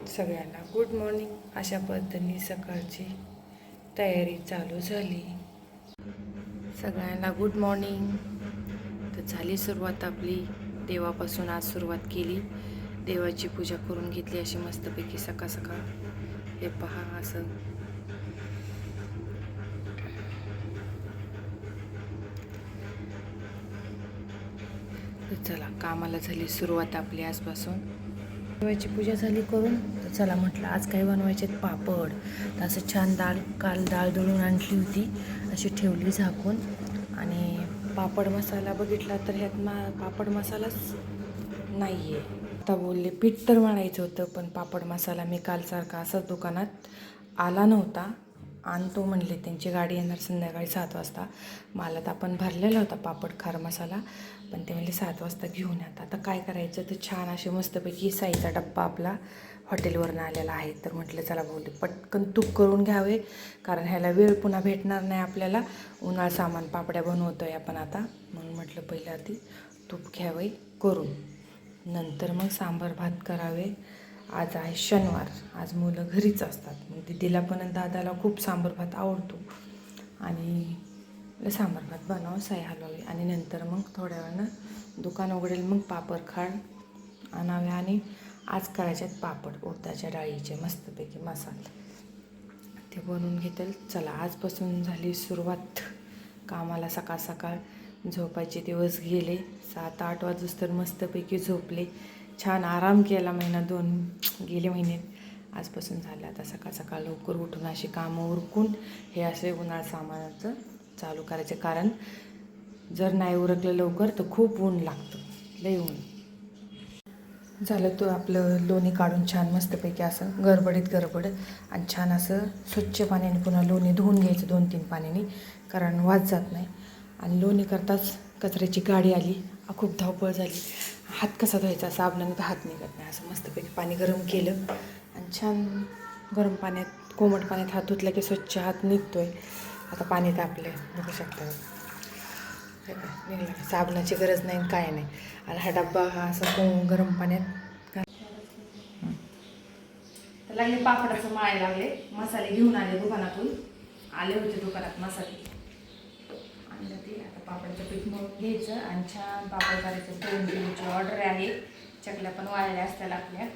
सगळ्यांना good morning. अशा पद्धतीने सकाळची तयारी चालू झाली. सगळ्यांना गुड मॉर्निंग. तर झाली सुरुवात आपली. देवापासून आज सुरुवात केली. देवाची पूजा करून घेतली अशी मस्तपैकी सकाळ सकाळ. हे पहा असं चला कामाला झाली सुरुवात आपली आजपासून. देवाची पूजा झाली करून तर चला म्हटलं आज काय बनवायचे पापड. तर असं छान काल डाळ दळून आणली होती अशी ठेवली झाकून. आणि पापड मसाला बघितला तर ह्यात पापड मसालाच नाही आहे. आता बोलले पीठ तर म्हणायचं होतं पण पापड मसाला मी कालसारखा असाच दुकानात आला नव्हता. आणतो म्हणले, त्यांची गाडी येणार संध्याकाळी 7 वाजता. मला तर आपण भरलेला होता पापड खार मसाला, पण ते म्हणले 7 वाजता घेऊन येतात. आता काय करायचं तर छान असे मस्तपैकी साईचा डब्बा आपला हॉटेलवरून आलेला आहे. तर म्हटलं चला बोलले पटकन तूप करून घ्यावे, कारण ह्याला वेळ पुन्हा भेटणार नाही आपल्याला. उन्हाळ सामान पापड्या बनवतो आहे आपण आता, म्हणून म्हटलं पहिल्या आधी तूप घ्यावे करून, नंतर मग सांबार भात करावे. आज आहे शनिवार, आज मुलं घरीच असतात. मग दीदीला पण आणि दादाला खूप सांबार भात आवडतो आणि सांबार भात बनावं, साई हलवावी आणि नंतर मग थोड्या वेळानं दुकान उघडेल. मग पापड खाड आणावे आणि आज करायच्यात पापड उडदाच्या डाळीचे मस्तपैकी मसाले, ते बनवून घेतील. चला आजपासून झाली सुरुवात कामाला. सकाळ सकाळ झोपायचे दिवस गेले. 7-8 वाजूस तर मस्तपैकी झोपले. छान आराम केला. 1-2 गेले महिने. आजपासून झालं आता सकाळ सकाळ लवकर उठून अशी कामं उरकून हे असे उन्हाळ सामानाचं चालू करायचे, कारण जर नाही उरकलं लवकर तर खूप ऊन लागतं, लई ऊन झालं. तो आपलं लोणी काढून छान मस्तपैकी असं गडबडीत आणि छान असं स्वच्छ पाण्याने पुन्हा लोणी धुवून घ्यायचं 2-3 पाण्याने, कारण वास जात नाही. आणि लोणी करताच कचऱ्याची गाडी आली, खूप धावपळ झाली. हात कसा धुवायचा, साबणाने तर हात निघत नाही. असं मस्तपैकी पाणी गरम केलं आणि छान गरम पाण्यात कोमट पाण्यात हात धुतला की स्वच्छ हात निघतो आहे. आता पाणी तापले बघू शकता, निघलं. साबणाची गरज नाही काय नाही. आणि हा डब्बा हा असं गरम पाण्यात लागले. पापडाचं माळे लागले. मसाले घेऊन आले दुकानातून, आले होते दुकानात मसाले आणलं ते. आता पापडाचं पीठ मळून घ्यायचं आणि छान पापड करायचं. 2 किलोची ऑर्डर आहे. चकल्या पण वाळल्या असत्याला आपल्या.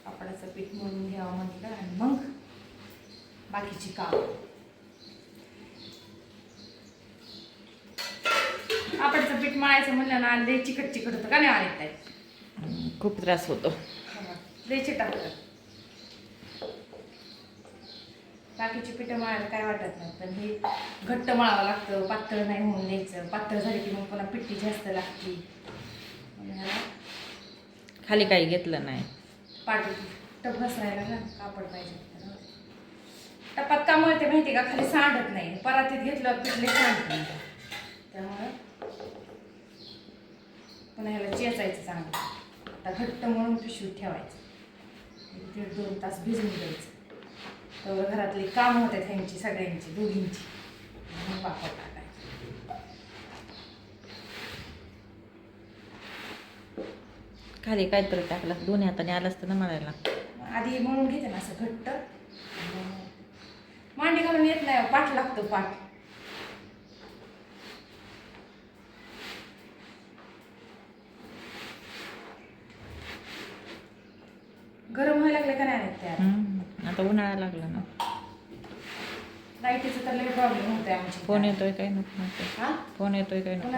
पापडाचं पीठ मळून घ्यावं म्हटलं आणि मग बाकीची काम. पापडाचं पीठ मळायचं म्हणलं ना, लय चिकट होतं का नाही आले काय, खूप त्रास होतो. लय चिकट होतं. बाकीची पिठं मळायला काय वाटत नाही, पण हे घट्ट मळावं लागतं, पातळ नाही होऊन द्यायचं. पातळ झाली की मग पुन्हा पिठी जास्त लागते. खाली काही घेतलं नाही. पाठी टप बसरायला ना कापड पाहिजे. टपात का मळते माहिती का, खाली सांडत नाही. परातीत घेतलं पिठले सांडत नाही, त्यामुळं पुन्हा ह्याला चेचायचं चांगलं. आता घट्ट म्हणून पिशवीत ठेवायचं, 1-2 तास भिजून द्यायचं. तर घरातली काम होते त्यांची सगळ्यांची दोघींची. मग पापड टाकायचं. खाली काहीतरी टाकलं, दोन्ही हाताने आलं असतं ना मळायला. आधी म्हणून घेते ना असं घट्ट. मांडी घालून येत नाही, पाठ लागतं पाठ. गरम व्हायला लागले का नाही त्या. आता उन्हाळा लागला ना. लाईटीचं तर लई प्रॉब्लेम होतोय आमची. फोन येतोय काय नको. हा फोन येतोय काय नको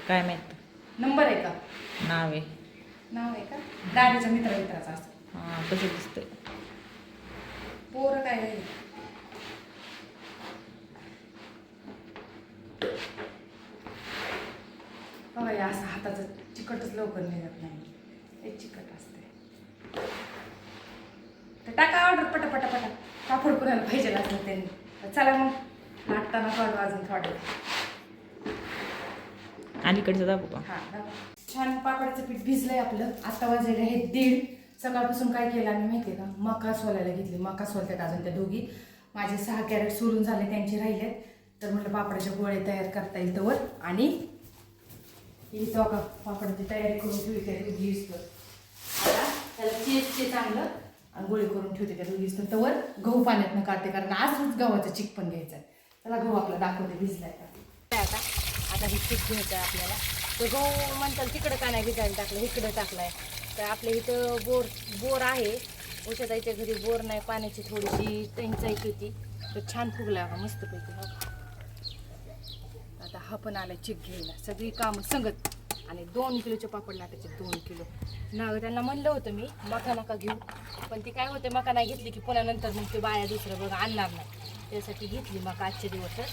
काय माहित. नंबर आहे का, नाव आहे का दादीचा मित्राचा असं. हां कसं दिसतंय. पोरं काय बघा, असं हाताचं चिकटच लवकर निघत नाही, एक चिकट असते. तर टाका ऑर्डर पटापटा पापड कुणाला पाहिजे असलं त्यांनी. चला मग लाटताना काढू अजून थोडं. अलीकडचं दाबू का. हां छान पापडाचं पीठ भिजलंय आपलं. आता वाजलेलं आहे 1:30. सकाळपासून काय केलं आम्ही माहिती आहे का, मका सोलायला घेतली. मका सोलतात अजून त्या दोघी. माझे 6 कॅरेट सोलून झाले, त्यांचे राहिलेत. तर म्हटलं पापडाच्या गोळे तयार करता येईल तवर. आणि इथं का पापडाची तयारी करून ठेवली त्या दोघी. आता त्याला चेचते चांगलं आणि गोळी करून ठेवते त्या दोघीच. तर वर गहू पाण्यात काढते, कारण आजच गव्हाचं चिक पण घ्यायचं आहे. त्याला गहू आपला दाखवते भिजलाय का. आता हे चिक घ्यायचं आहे आपल्याला. तर गहू म्हणतात तिकडं का नाही भिजायला टाकलं, इकडं टाकलाय. तर आपल्या इथं बोर आहे. उषाताईच्या घरी बोर नाही, पाण्याची थोडीशी टंचाई होती. तर छान फुगला का मस्तपैकी. आता हा पण आला चिक घ्यायला, सगळी कामं संगत. आणि 2 किलोचे पापड लाटायचे, 2 किलो ना. त्यांना म्हणलं होतं मी मका नका घेऊ, पण ती काय होते मका नाही घेतली की पुन्हा नंतर मग ते बाया दुसरं बघा आणणार नाही. त्यासाठी घेतली मका आजचे दिवसच.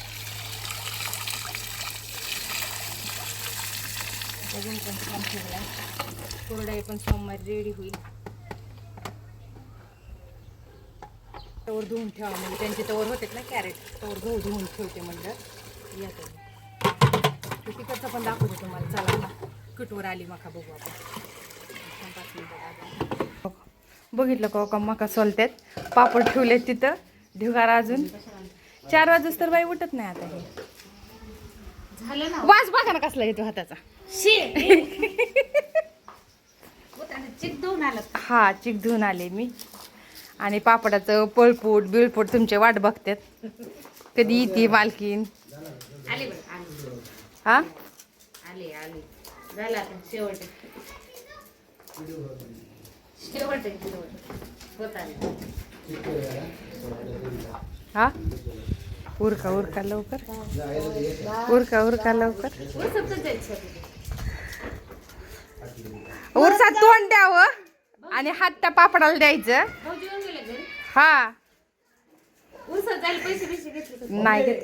अजून पण छान ठेवला. कोरडाई पण सोमवारी रेडी होईल. तवर धुवून ठेवा म्हणजे त्यांचे तवर होते ना कॅरेट, तवर गहू धुवून ठेवते म्हणलं. या तर तिकडचं पण दाखवते तुम्हाला. चला ना कटवर आली मका बघू आपण. बघितलं का मका सोलतात, पापड ठेवलेत तिथं ढिगारा. अजून 4 वाजूस तर बाई उठत नाही. आता हे झालं ना. वास बघा ना कसला येतो हाताचा. चिक धुवून आलं. हा चिक धुवून आले मी. आणि पापडाचं पळपूट बिळपूट तुमचे वाट बघतात कधी येते मालकीन. आले बरं आले. हा आले आले. झालं आता शेवट होत आले. हा उरका लवकर. उरका लवकर. उरसात तोंड द्यावं आणि हात त्या पापडाला द्यायचं. भाऊजी येऊन गेले घरी. हा उरसात जायला पैसे घेतले. नाही घेत.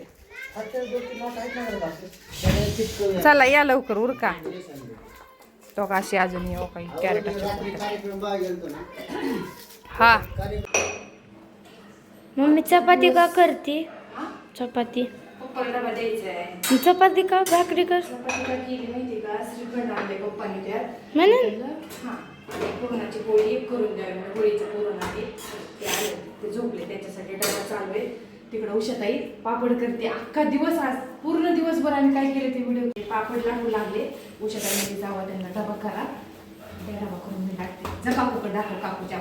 चला या लवकर उरका. तो काशी अजून येऊ काही कॅरेटाची. हा मम्मी चपाती का करते? चपाती पप्पाला द्यायचंय. चपाती का भाकरी कर चपातीला केली माहिती का, श्रीखंड आणले पप्पाने त्यात. म्हणून हा पुरणाची पोळी एक करून द्यावी. पोळीचं पुरण आहे ते आले, ते झोपले, त्याच्यासाठी डबा चालू आहे. तिकडं उषाताई पापड करते अख्खा दिवस. आज पूर्ण दिवसभर आम्ही काय केले ते व्हिडिओ. पापड लाटू लागले. उषाताईमध्ये जावा त्यांना डबा करा. त्या डबा करून मी टाकते. जा काकूकडे दाखव काकूच्या.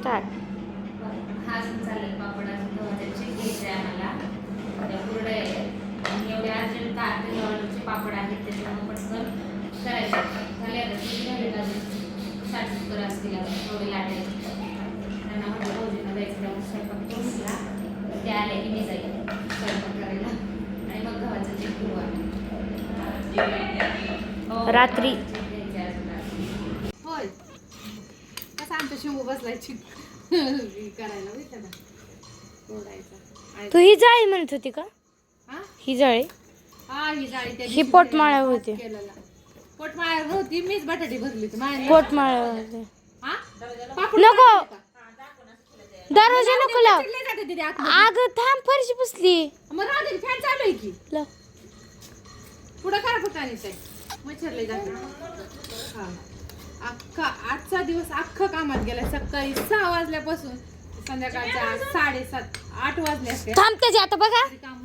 हा चालेल. पापड अजून गव्हाचे चिक घ्यायचे आम्हाला. त्या कुरड्या आहेत आणि एवढे अर्जंट गव्हाचे पापड आहेत त्याच्यामुळे पटकन करायचे झाले. आता चिक झाले अजून 60-70 असतील थोडे लाटायचे. त्यांना म्हटलं भाऊजींना जायचं त्यामुळे स्वयंपाक करून दिला. ते आले की मी जाईल स्वयंपाक करायला आणि मग गव्हाचं चिक घेऊ आम्ही. रात्री होय कसा आमचा शिंबू बसलाय चिक करायला माहिती ना तोडायचा. तू ही जाळी म्हणत होती का? हा ही जाळी हा ही जाळी त्या ही दिवशी पोटमाळा होती. केलेला. पोटमाळा होती, मीच बटाटी भरली होती. माया पोटमाळा होती. हा पापड नको. काढले का? दरवाजा नको लाव. चिडले जाते तिथे आतमध्ये. अगं थांब फरशी पुसली. मग राहू दे, फॅन चालू आहे की. लाव. पुढं काय फुटाणीच आहे, मच्छरले जाते. हा अख्खा आजचा दिवस अख्खा कामात गेला. सकाळी 6 वाजल्यापासून संध्याकाळच्या 7:30-8 वाजले असते. थांब त्याची आता बघा. काम